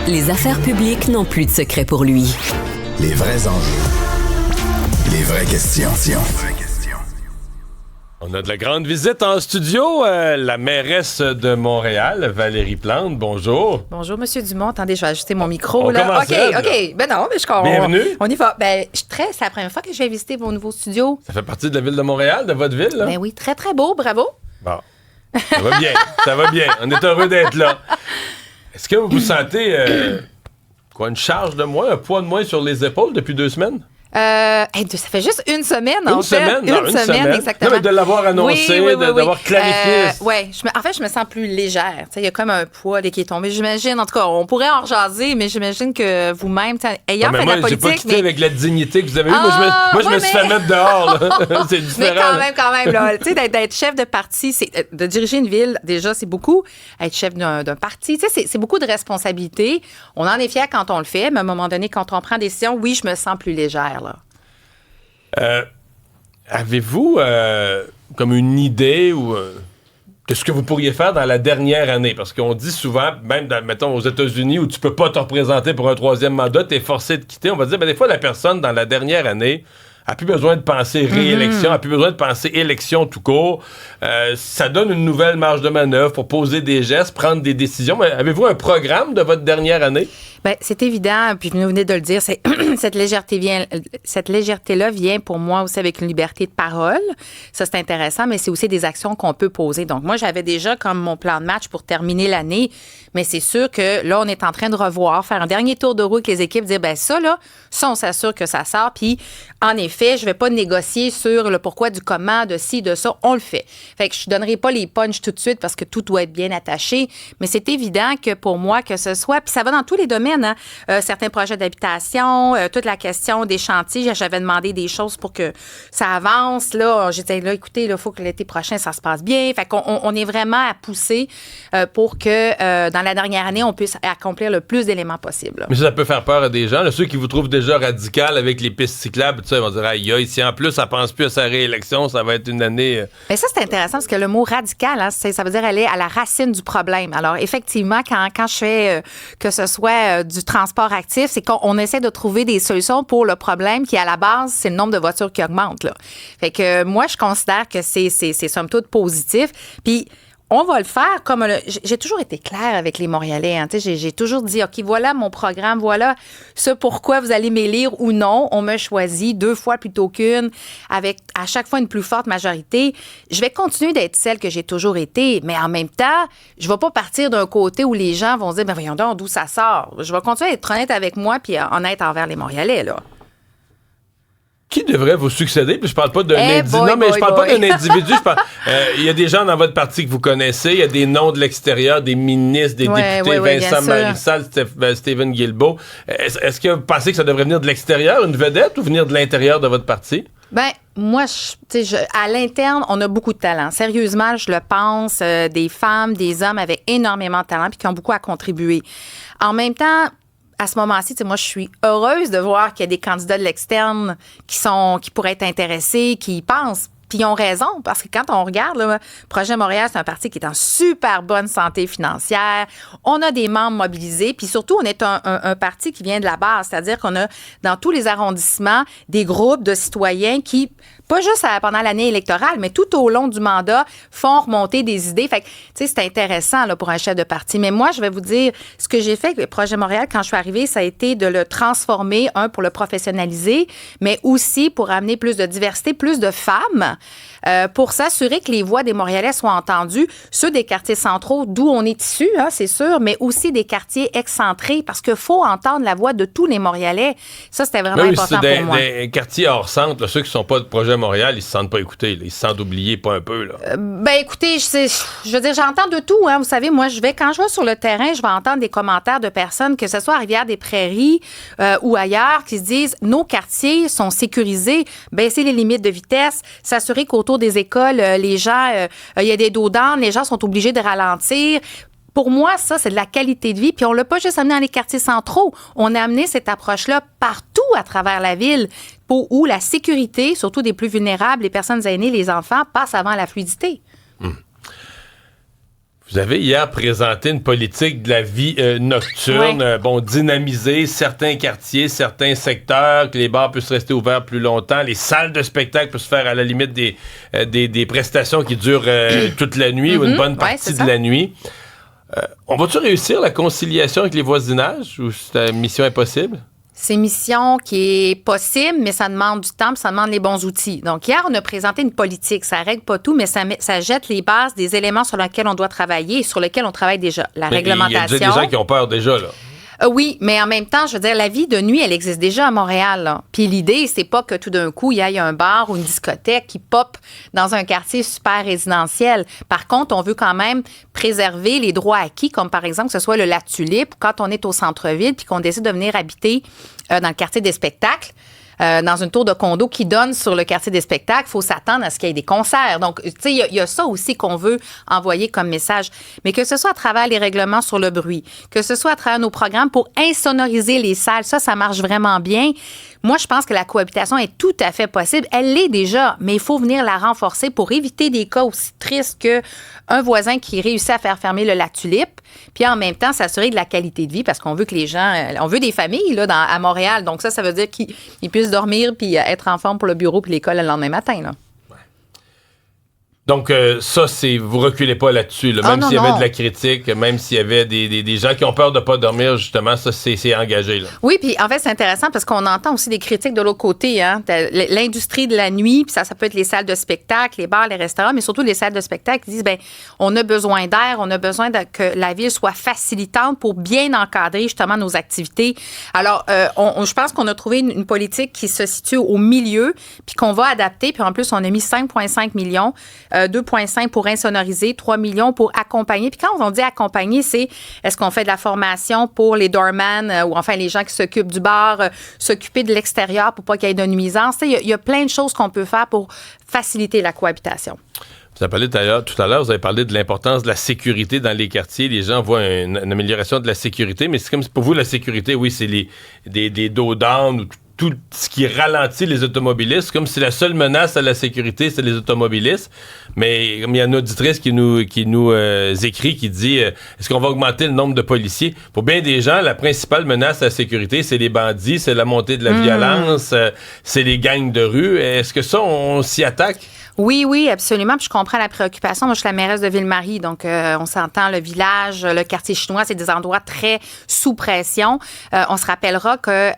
Les affaires publiques n'ont plus de secret pour lui. Les vrais enjeux. Les vraies questions. On a de la grande visite en studio. La mairesse de Montréal, Valérie Plante. Bonjour. Bonjour, Monsieur Dumont. Attendez, je vais ajuster mon micro. On là. commence là. OK. Ben non, mais je comprends. Bienvenue. On y va. Ben, c'est la première fois que je vais visiter vos nouveaux studios. Ça fait partie de la ville de Montréal, de votre ville, là? Ben oui, très, très beau. Bravo. Bon. Ça va bien. Ça va bien. On est heureux d'être là. Est-ce que vous vous sentez une charge de moins, un poids de moins sur les épaules depuis 2 semaines? Ça fait juste une semaine, Une semaine, exactement. Non, mais de l'avoir annoncé, d'avoir clarifié. Oui, en fait, je me sens plus légère. Il y a comme un poids là, qui est tombé. J'imagine, en tout cas, on pourrait en rejaser, mais j'imagine que vous-même, ayant fait de la politique... J'ai pas quitté avec la dignité que vous avez eue. Moi, je me suis fait mettre dehors. Là. C'est différent. Mais quand même, là, d'être chef de parti, de diriger une ville, déjà, c'est beaucoup. Être chef d'un parti, c'est beaucoup de responsabilités. On en est fiers quand on le fait, mais à un moment donné, quand on prend des décisions, oui, je me sens plus légère, là. Avez-vous comme une idée de ce que vous pourriez faire dans la dernière année? Parce qu'on dit souvent, même mettons aux États-Unis, où tu peux pas te représenter pour un 3e mandat, tu es forcé de quitter. On va dire, des fois, la personne, dans la dernière année, a plus besoin de penser réélection, a plus besoin de penser élection tout court. Ça donne une nouvelle marge de manœuvre pour poser des gestes, prendre des décisions. Mais avez-vous un programme de votre dernière année? Bien, c'est évident, puis vous venez de le dire, cette légèreté-là vient pour moi aussi avec une liberté de parole. Ça, c'est intéressant, mais c'est aussi des actions qu'on peut poser. Donc, moi, j'avais déjà comme mon plan de match pour terminer l'année, mais c'est sûr que là, on est en train de revoir, faire un dernier tour de roue avec les équipes, dire, ça, on s'assure que ça sort, puis en effet, je vais pas négocier sur le pourquoi du comment, de ci, de ça, on le fait. Fait que je donnerai pas les punchs tout de suite parce que tout doit être bien attaché, mais c'est évident que pour moi, que ce soit, puis ça va dans tous les domaines, certains projets d'habitation, toute la question des chantiers, j'avais demandé des choses pour que ça avance. Là, j'étais là, écoutez, il faut que l'été prochain, ça se passe bien. Fait qu'on est vraiment à pousser pour que dans la dernière année, on puisse accomplir le plus d'éléments possible. Mais ça peut faire peur à des gens. Là, ceux qui vous trouvent déjà radical avec les pistes cyclables, tout ça, ils vont dire, aïe, si en plus, ça pense plus à sa réélection, ça va être une année... Mais ça, c'est intéressant parce que le mot radical, ça veut dire aller à la racine du problème. Alors, effectivement, quand je fais que ce soit du transport actif, c'est qu'on essaie de trouver des solutions pour le problème qui, à la base, c'est le nombre de voitures qui augmente. Là. Fait que moi, je considère que c'est somme toute positif. Puis, on va le faire comme... J'ai toujours été claire avec les Montréalais. Hein, j'ai toujours dit, OK, voilà mon programme, voilà ce pourquoi vous allez m'élire ou non. On me choisit 2 fois plutôt qu'une, avec à chaque fois une plus forte majorité. Je vais continuer d'être celle que j'ai toujours été, mais en même temps, je ne vais pas partir d'un côté où les gens vont se dire, voyons donc, d'où ça sort. Je vais continuer à être honnête avec moi puis honnête envers les Montréalais, là. Qui devrait vous succéder? Puis je parle pas d'un individu. Non, mais je parle pas d'un individu. Il y a des gens dans votre parti que vous connaissez. Il y a des noms de l'extérieur, des ministres, des députés, Vincent Marissal, Stephen Guilbeault. Est-ce que vous pensez que ça devrait venir de l'extérieur, une vedette, ou venir de l'intérieur de votre parti? Ben moi, à l'interne, on a beaucoup de talent. Sérieusement, je le pense, des femmes, des hommes avec énormément de talent puis qui ont beaucoup à contribuer. En même temps, à ce moment-ci, moi, je suis heureuse de voir qu'il y a des candidats de l'externe qui pourraient être intéressés, qui y pensent. Puis ils ont raison, parce que quand on regarde, le Projet Montréal, c'est un parti qui est en super bonne santé financière. On a des membres mobilisés, puis surtout, on est un parti qui vient de la base, c'est-à-dire qu'on a dans tous les arrondissements des groupes de citoyens qui, pas juste pendant l'année électorale, mais tout au long du mandat, font remonter des idées. Fait que, c'est intéressant là, pour un chef de parti. Mais moi, je vais vous dire, ce que j'ai fait avec le Projet Montréal quand je suis arrivée, ça a été de le transformer, pour le professionnaliser, mais aussi pour amener plus de diversité, plus de femmes, pour s'assurer que les voix des Montréalais soient entendues, ceux des quartiers centraux, d'où on est issus, c'est sûr, mais aussi des quartiers excentrés, parce qu'il faut entendre la voix de tous les Montréalais. Ça, c'était vraiment important pour moi. Des quartiers hors centre, là, ceux qui ne sont pas de Projet Montréal, ils se sentent pas écoutés, là. Ils se sentent oubliés, pas un peu. Là. Écoutez, je veux dire, j'entends de tout. Vous savez, moi, quand je vais sur le terrain, je vais entendre des commentaires de personnes, que ce soit à Rivière-des-Prairies ou ailleurs, qui se disent, nos quartiers sont sécurisés, baisser les limites de vitesse, s'assurer qu'autour des écoles, les gens, il y a des dos d'âne, les gens sont obligés de ralentir. Pour moi, ça, c'est de la qualité de vie. Puis on l'a pas juste amené dans les quartiers centraux. On a amené cette approche-là partout à travers la ville, où la sécurité, surtout des plus vulnérables, les personnes aînées, les enfants, passe avant la fluidité. Vous avez hier présenté une politique de la vie nocturne, dynamiser certains quartiers, certains secteurs, que les bars puissent rester ouverts plus longtemps, les salles de spectacle puissent faire à la limite des prestations qui durent toute la nuit ou une bonne partie de la nuit. On va-tu réussir la conciliation avec les voisinages ou c'est une mission impossible? C'est une mission qui est possible, mais ça demande du temps, puis ça demande les bons outils. Donc, hier, on a présenté une politique. Ça règle pas tout, mais ça jette les bases des éléments sur lesquels on doit travailler et sur lesquels on travaille déjà. La réglementation. Il y a des gens qui ont peur déjà, là. Oui, mais en même temps, je veux dire, la vie de nuit, elle existe déjà à Montréal, là. Puis l'idée, c'est pas que tout d'un coup, il y ait un bar ou une discothèque qui pop dans un quartier super résidentiel. Par contre, on veut quand même préserver les droits acquis, comme par exemple que ce soit le Lac Tulipe, quand on est au centre-ville puis qu'on décide de venir habiter dans le quartier des spectacles. Dans une tour de condo qui donne sur le quartier des spectacles, il faut s'attendre à ce qu'il y ait des concerts. Donc, tu sais, il y a ça aussi qu'on veut envoyer comme message. Mais que ce soit à travers les règlements sur le bruit, que ce soit à travers nos programmes pour insonoriser les salles, ça marche vraiment bien. Moi, je pense que la cohabitation est tout à fait possible. Elle l'est déjà, mais il faut venir la renforcer pour éviter des cas aussi tristes qu'un voisin qui réussit à faire fermer le Lac Tulipe, puis en même temps s'assurer de la qualité de vie parce qu'on veut que les gens, on veut des familles là, à Montréal. Donc ça veut dire qu'ils puissent dormir puis être en forme pour le bureau puis l'école le lendemain matin, là. Donc, vous reculez pas là-dessus. Là. Même s'il y avait de la critique, même s'il y avait des gens qui ont peur de pas dormir, justement, ça, c'est engagé. Là. Oui, puis en fait, c'est intéressant parce qu'on entend aussi des critiques de l'autre côté. Hein? L'industrie de la nuit, puis ça peut être les salles de spectacle, les bars, les restaurants, mais surtout les salles de spectacle qui disent, on a besoin d'air, on a besoin que la ville soit facilitante pour bien encadrer, justement, nos activités. Alors, je pense qu'on a trouvé une politique qui se situe au milieu, puis qu'on va adapter. Puis en plus, on a mis 5,5 millions 2,5 pour insonoriser, 3 millions pour accompagner. Puis quand on dit accompagner, c'est est-ce qu'on fait de la formation pour les doorman ou enfin les gens qui s'occupent du bar, s'occuper de l'extérieur pour pas qu'il y ait de nuisance. Il y a plein de choses qu'on peut faire pour faciliter la cohabitation. Vous avez parlé tout à l'heure, vous avez parlé de l'importance de la sécurité dans les quartiers. Les gens voient une amélioration de la sécurité, mais c'est comme pour vous, la sécurité, oui, c'est des dos down ou tout ce qui ralentit les automobilistes, comme si la seule menace à la sécurité, c'est les automobilistes. Mais comme il y a une auditrice qui nous écrit, qui dit est-ce qu'on va augmenter le nombre de policiers? Pour bien des gens, la principale menace à la sécurité, c'est les bandits, c'est la montée de la violence, c'est les gangs de rue. Est-ce que ça, on s'y attaque? Oui, absolument. Puis je comprends la préoccupation. Moi, je suis la mairesse de Ville-Marie, donc on s'entend, le village, le quartier chinois, c'est des endroits très sous pression. On se rappellera que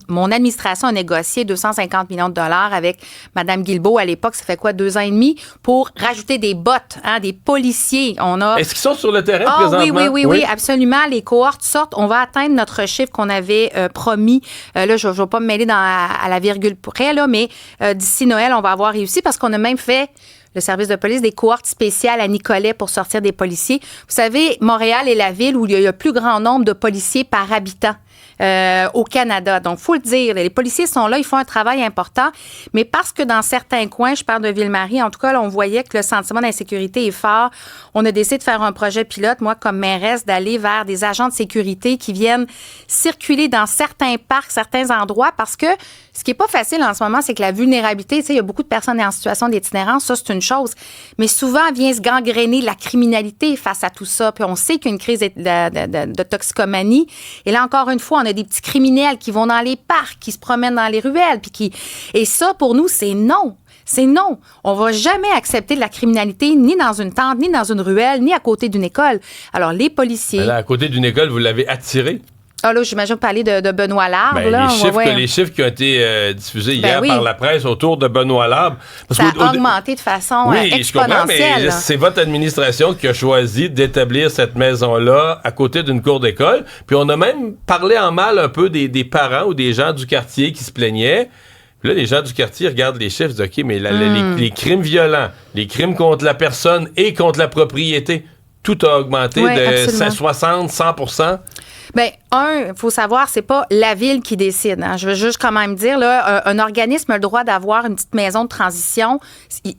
mon administration a négocié 250 millions de dollars avec Mme Guilbeault à l'époque. Ça fait quoi, 2 ans et demi, pour rajouter des bottes, des policiers. Est-ce qu'ils sont sur le terrain présentement? Oui, absolument. Les cohortes sortent. On va atteindre notre chiffre qu'on avait promis. Là, je ne vais pas me mêler à la virgule près, là, mais d'ici Noël, on va avoir réussi parce qu'on a même fait, le service de police, des cohortes spéciales à Nicolet pour sortir des policiers. Vous savez, Montréal est la ville où il y a le plus grand nombre de policiers par habitant au Canada. Donc, il faut le dire, les policiers sont là, ils font un travail important, mais parce que dans certains coins, je parle de Ville-Marie, en tout cas, là, on voyait que le sentiment d'insécurité est fort. On a décidé de faire un projet pilote, moi, comme mairesse, d'aller vers des agents de sécurité qui viennent circuler dans certains parcs, certains endroits, parce que ce qui n'est pas facile en ce moment, c'est que la vulnérabilité, tu sais, il y a beaucoup de personnes en situation d'itinérance, ça, c'est une chose. Mais souvent, vient se gangréner la criminalité face à tout ça. Puis on sait qu'il y a une crise de toxicomanie. Et là, encore une fois, on a des petits criminels qui vont dans les parcs, qui se promènent dans les ruelles. Et ça, pour nous, c'est non. C'est non. On va jamais accepter de la criminalité ni dans une tente, ni dans une ruelle, ni à côté d'une école. Alors, les policiers... Mais là, à côté d'une école, vous l'avez attiré? Ah là, j'imagine parler de Benoît Larbre. Les chiffres qui ont été diffusés hier par la presse autour de Benoît Larbre. Ça a augmenté de façon exponentielle. Je comprends, mais c'est votre administration qui a choisi d'établir cette maison-là à côté d'une cour d'école. Puis on a même parlé en mal un peu des parents ou des gens du quartier qui se plaignaient. Puis là, les gens du quartier regardent les chiffres et disent « OK, mais les crimes violents, les crimes contre la personne et contre la propriété, tout a augmenté de 60, 100 %. Bien, il faut savoir, c'est pas la ville qui décide. Hein. Je veux juste quand même dire, là, un organisme a le droit d'avoir une petite maison de transition.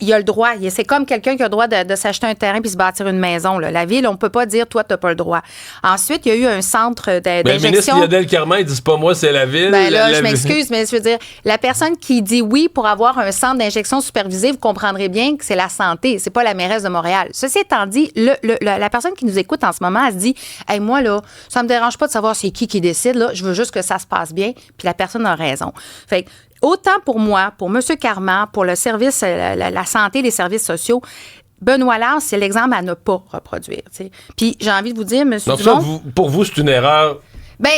Il a le droit. C'est comme quelqu'un qui a le droit de s'acheter un terrain puis se bâtir une maison. Là. La ville, on peut pas dire, toi, t'as pas le droit. Ensuite, il y a eu un centre d'injection. Le ministre Lionel Carman, il dit, c'est pas moi, c'est la ville. Ben là, je m'excuse, mais je veux dire, la personne qui dit oui pour avoir un centre d'injection supervisé, vous comprendrez bien que c'est la santé, c'est pas la mairesse de Montréal. Ceci étant dit, la personne qui nous écoute en ce moment, elle se dit, hey, moi, là, ça me dérange pas de savoir c'est qui décide, là, je veux juste que ça se passe bien, puis la personne a raison. Fait que, autant pour moi, pour M. Carman, pour le service, la santé, les services sociaux, Benoît Laure, c'est l'exemple à ne pas reproduire. T'sais. Puis j'ai envie de vous dire, M. Dumont... Donc ça, pour vous, c'est une erreur... Bien,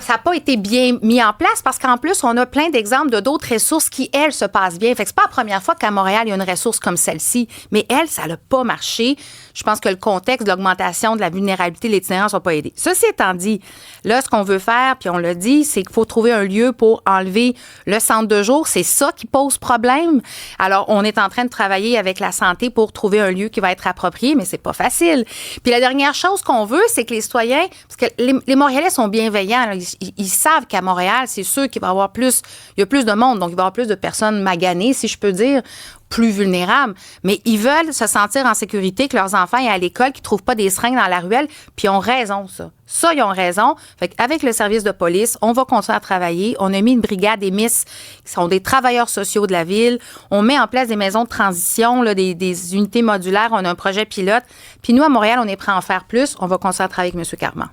ça n'a pas été bien mis en place parce qu'en plus, on a plein d'exemples de d'autres ressources qui, elles, se passent bien. Fait que c'est pas la première fois qu'à Montréal, il y a une ressource comme celle-ci. Mais elle, ça n'a pas marché. Je pense que le contexte de l'augmentation de la vulnérabilité de l'itinérance n'a pas aidé. Ceci étant dit, là, ce qu'on veut faire, puis on l'a dit, c'est qu'il faut trouver un lieu pour enlever le centre de jour. C'est ça qui pose problème. Alors, on est en train de travailler avec la santé pour trouver un lieu qui va être approprié, mais c'est pas facile. Puis la dernière chose qu'on veut, c'est que les citoyens, parce que les Montréalais sont bienveillants. Là. Ils savent qu'à Montréal, c'est sûr qu'il va y avoir plus, il y a plus de monde, donc il va y avoir plus de personnes maganées, si je peux dire, plus vulnérables. Mais ils veulent se sentir en sécurité, que leurs enfants aient à l'école, qu'ils ne trouvent pas des seringues dans la ruelle, puis ils ont raison, ça. Ça, ils ont raison. Fait qu'avec le service de police, on va continuer à travailler. On a mis une brigade des MIS, qui sont des travailleurs sociaux de la ville. On met en place des maisons de transition, là, des unités modulaires. On a un projet pilote. Puis nous, à Montréal, on est prêt à en faire plus. On va continuer à travailler avec M. Carman.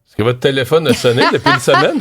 Est-ce que votre téléphone a sonné depuis une semaine?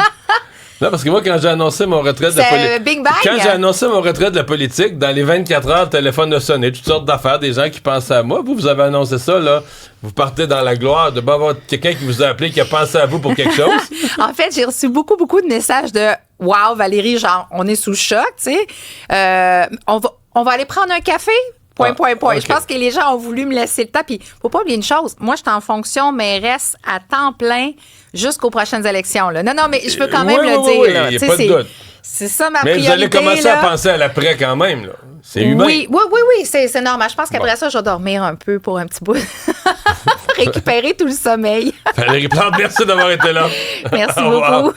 Non, parce que moi, quand j'ai annoncé mon retrait de la politique... Big Bang. Quand j'ai annoncé mon retrait de la politique, dans les 24 heures, le téléphone a sonné. Toutes sortes d'affaires, des gens qui pensaient à moi. Vous avez annoncé ça, là. Vous partez dans la gloire de pas avoir quelqu'un qui vous a appelé, qui a pensé à vous pour quelque chose. En fait, j'ai reçu beaucoup de messages de « Wow, Valérie, genre, on est sous le choc, tu sais. On va aller prendre un café? » Point. Okay. Je pense que les gens ont voulu me laisser le temps. Puis, faut pas oublier une chose. Moi, je suis en fonction mairesse à temps plein jusqu'aux prochaines élections. Là. Non, mais je peux quand même le dire. Oui, il n'y a pas de doute. C'est ça ma priorité. Mais vous allez commencer là. À penser à l'après quand même. Là. C'est humain. Oui, c'est normal. Je pense qu'après ça, je vais dormir un peu pour un petit bout. Récupérer tout le sommeil. Valérie Plante, merci d'avoir été là. Merci beaucoup.